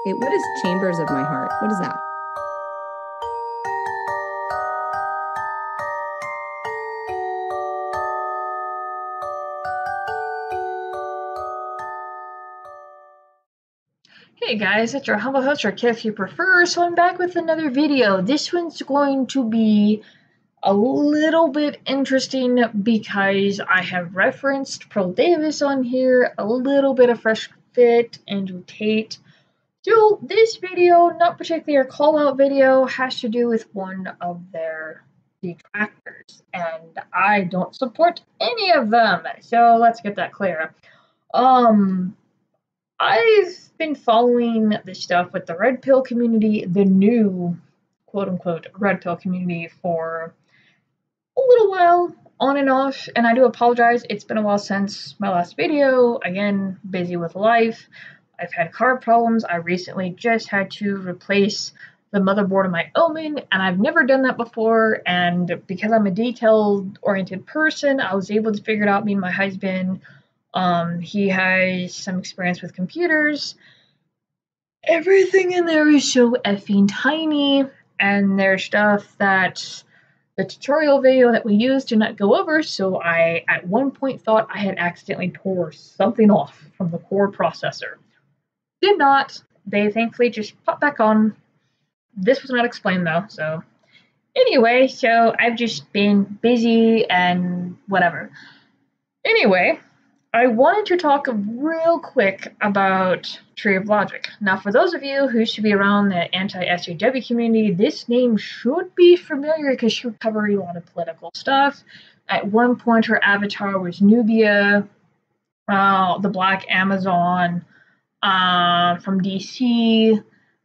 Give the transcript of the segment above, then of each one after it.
What is Chambers of My Heart? What is that? Hey guys, it's your humble host, or Kid if you prefer, so I'm back with another video. This one's going to be a little bit interesting because I have referenced Pearl Davis on here, a little bit of Fresh Fit, Andrew Tate. So this video, not particularly a call-out video, has to do with one of their detractors, and I don't support any of them, so let's get that clear. I've been following the stuff with the Red Pill community, the new quote-unquote Red Pill community, for a little while, on and off, and I do apologize. It's been a while since my last video. Again, busy with life. I've had car problems. I recently just had to replace the motherboard of my Omen, and I've never done that before, and because I'm a detail-oriented person, I was able to figure it out, me and my husband. He has some experience with computers. Everything in there is so effing tiny, and there's stuff that the tutorial video that we used did not go over, so I at one point thought I had accidentally tore something off from the core processor. Did not. They thankfully just popped back on. This was not explained though, so anyway, so I've just been busy and whatever. Anyway, I wanted to talk real quick about Tree of Logic. Now, for those of you who should be around the anti-SJW community, this name should be familiar because she would cover a lot of political stuff. At one point, her avatar was Nubia, the Black Amazon from DC,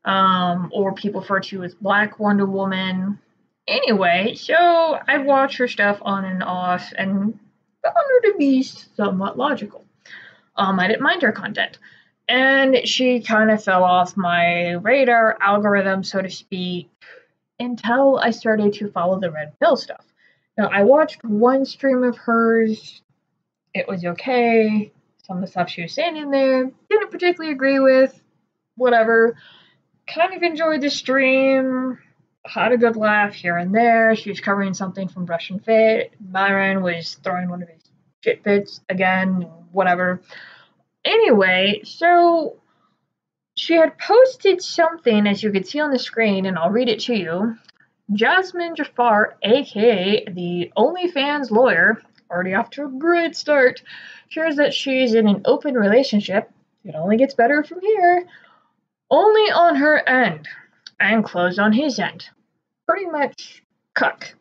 or people refer to as Black Wonder Woman. Anyway, so I watch her stuff on and off, and found her to be somewhat logical. I didn't mind her content. And she kind of fell off my radar algorithm, so to speak, until I started to follow the Red Pill stuff. Now, I watched one stream of hers. It was okay. Some of the stuff she was saying in there, didn't particularly agree with. Whatever. Kind of enjoyed the stream. Had a good laugh here and there. She was covering something from Brush and Fit. Byron was throwing one of his shit fits again, whatever. Anyway, so she had posted something, as you can see on the screen, and I'll read it to you. Jasmine Jafar, aka the OnlyFans lawyer, already off to a great start, shares that she's in an open relationship. It only gets better from here. Only on her end, and closed on his end. Pretty much cuck.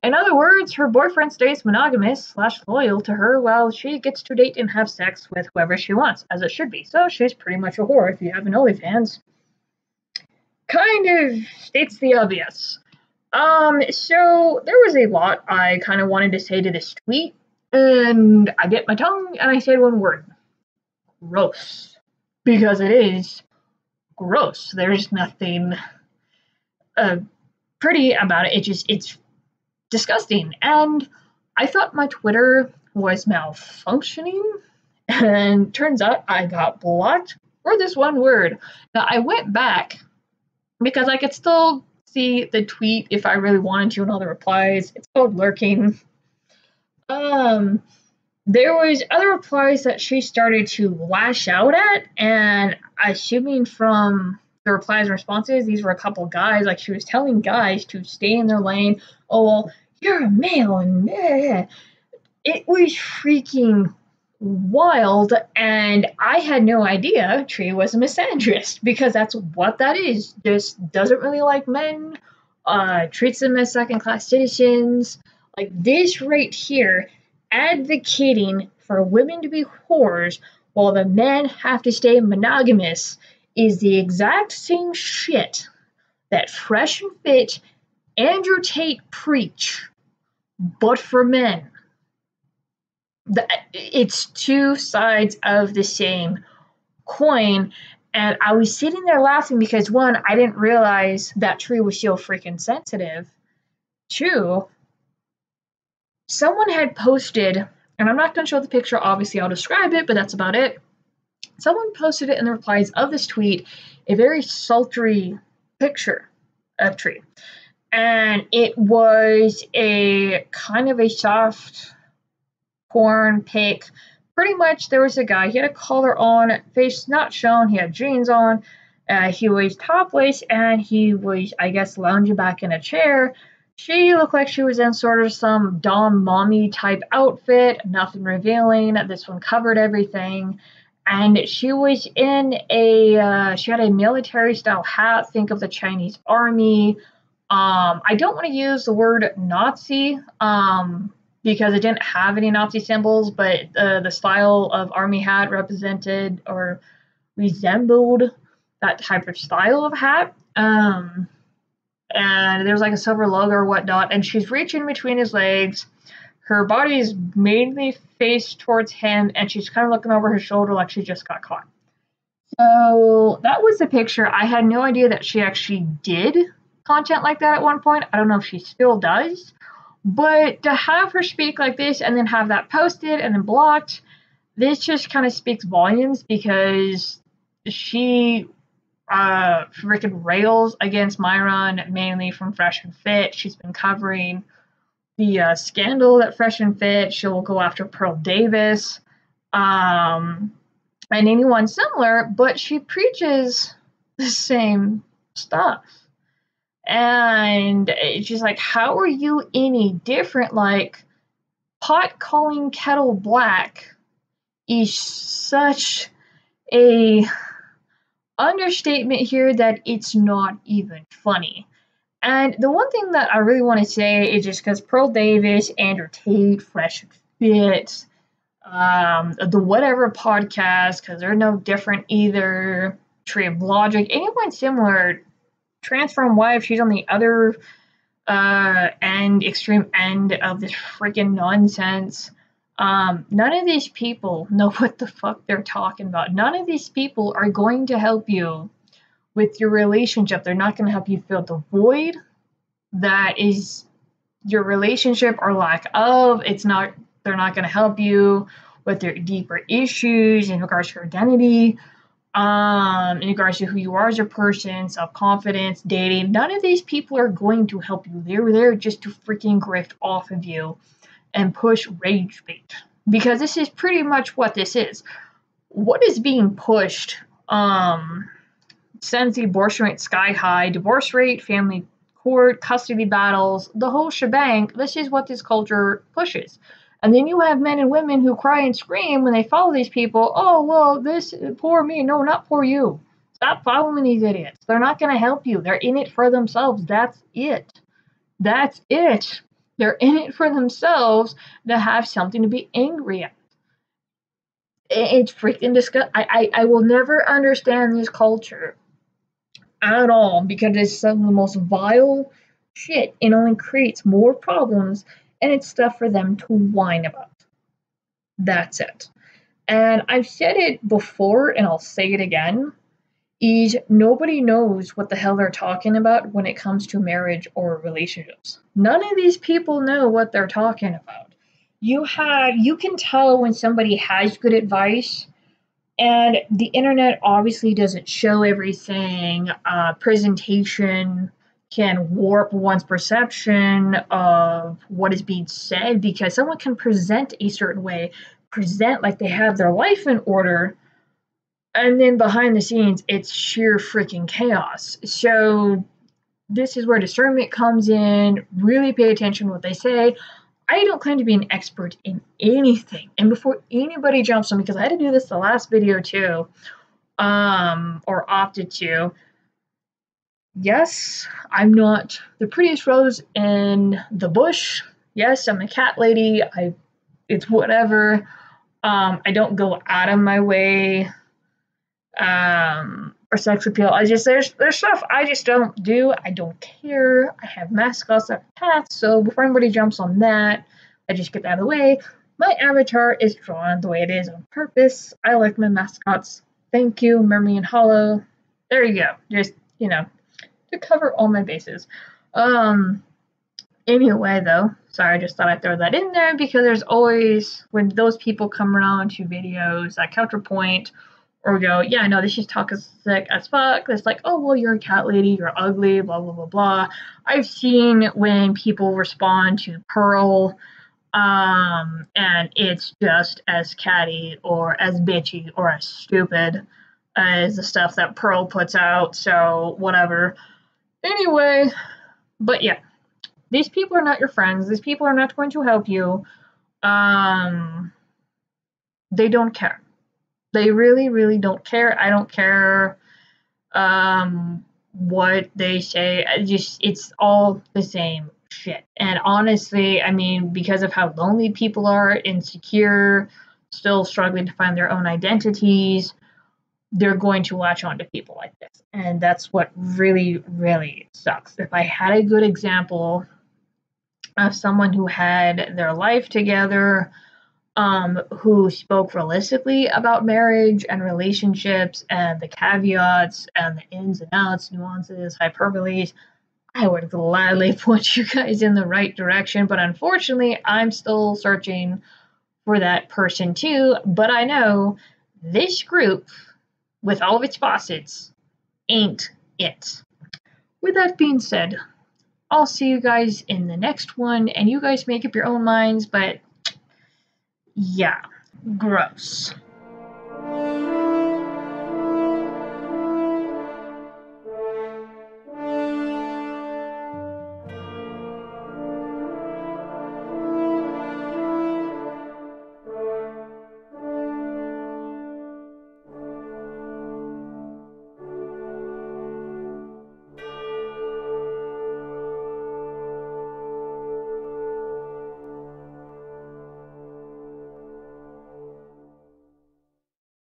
In other words, her boyfriend stays monogamous / loyal to her while she gets to date and have sex with whoever she wants, as it should be. So she's pretty much a whore if you have an OnlyFans. Kind of states the obvious. So there was a lot I kind of wanted to say to this tweet, and I bit my tongue and I said one word. Gross. Because it is gross. There's nothing pretty about it. It's disgusting. And I thought my Twitter was malfunctioning, and turns out I got blocked for this one word. Now, I went back because I could still see the tweet if I really wanted to and all the replies. It's called lurking. There was other replies that she started to lash out at, and assuming from the replies and responses, these were a couple guys, like she was telling guys to stay in their lane. Oh, well, you're a male, and it was freaking wild, and I had no idea Tree was a misandrist, because that's what that is. Just doesn't really like men, treats them as second-class citizens. Like this right here, advocating for women to be whores while the men have to stay monogamous, is the exact same shit that Fresh and Fit, Andrew Tate preach, but for men. It's two sides of the same coin, and I was sitting there laughing because, one, I didn't realize that Tree was so freaking sensitive. Two, someone had posted, and I'm not going to show the picture, obviously I'll describe it, but that's about it. someone posted it in the replies of this tweet, a very sultry picture of Tree. And it was a kind of a soft porn pic. Pretty much there was a guy, he had a collar on, face not shown, he had jeans on, he was topless, and he was, I guess, lounging back in a chair. She looked like she was in sort of some Dom mommy type outfit, nothing revealing. This one covered everything. And she was in she had a military style hat, think of the Chinese army. I don't want to use the word Nazi because it didn't have any Nazi symbols, but the style of army hat represented or resembled that type of style of hat. And there's like a silver logo or whatnot, and she's reaching between his legs. Her body is mainly faced towards him, and she's kind of looking over her shoulder like she just got caught. So that was the picture. I had no idea that she actually did content like that at one point. I don't know if she still does. But to have her speak like this and then have that posted and then blocked, this just kind of speaks volumes because she freaking rails against Myron, mainly from Fresh and Fit. She's been covering the scandal that Fresh and Fit. She'll go after Pearl Davis and anyone similar, but she preaches the same stuff. And it's just like, how are you any different? Like, pot calling kettle black is such a understatement here that it's not even funny. And the one thing that I really want to say is just because Pearl Davis, Andrew Tate, Fresh and Fit, the whatever podcast, because they're no different either, Tree of Logic, anyone similar, Transform Wife, she's on the other extreme end of this freaking nonsense. None of these people know what the fuck they're talking about. None of these people are going to help you with your relationship. They're not going to help you fill the void that is your relationship or lack of. They're not going to help you with your deeper issues in regards to your identity, in regards to who you are as a person, self-confidence, dating. None of these people are going to help you. They're there just to freaking grift off of you and push rage bait, because this is pretty much what this is. What is being pushed sends the abortion rate sky high, divorce rate, family court, custody battles, the whole shebang. This is what this culture pushes. And then you have men and women who cry and scream when they follow these people. Oh, well, this, poor me. No, not poor you. Stop following these idiots. They're not going to help you. They're in it for themselves. That's it. That's it. They're in it for themselves to have something to be angry at. It's freaking disgusting. I will never understand this culture at all because it's some of the most vile shit. It only creates more problems, and it's stuff for them to whine about. That's it. And I've said it before, and I'll say it again, is nobody knows what the hell they're talking about when it comes to marriage or relationships. None of these people know what they're talking about. You can tell when somebody has good advice, and the internet obviously doesn't show everything. Presentation can warp one's perception of what is being said because someone can present a certain way, present like they have their life in order, and then behind the scenes, it's sheer freaking chaos. So this is where discernment comes in. Really pay attention to what they say. I don't claim to be an expert in anything. And before anybody jumps on me, because I had to do this the last video too, or opted to, yes, I'm not the prettiest rose in the bush. Yes, I'm a cat lady. It's whatever. I don't go out of my way or sex appeal. There's stuff I just don't do. I don't care. I have mascots that are cats, so before anybody jumps on that, I just get that out of the way. My avatar is drawn the way it is on purpose. I like my mascots. Thank you, Mermy and Hollow. There you go. Just, to cover all my bases. Anyway, though, sorry, I just thought I'd throw that in there because there's always, when those people come around to videos, that counterpoint, or go, yeah, no, this is toxic as fuck. It's like, oh, well, you're a cat lady, you're ugly, blah, blah, blah, blah. I've seen when people respond to Pearl, and it's just as catty or as bitchy or as stupid as the stuff that Pearl puts out. So, whatever. Anyway, but yeah, these people are not your friends. These people are not going to help you. Um, they don't care. They really, really don't care. I don't care what they say. It's all the same shit. And honestly, I mean, because of how lonely people are, insecure, still struggling to find their own identities, they're going to latch on to people like this. And that's what really, really sucks. If I had a good example of someone who had their life together, who spoke realistically about marriage and relationships and the caveats and the ins and outs, nuances, hyperboles, I would gladly point you guys in the right direction. But unfortunately, I'm still searching for that person too. But I know this group, with all of its facets, ain't it. With that being said, I'll see you guys in the next one, and you guys make up your own minds, but yeah, gross.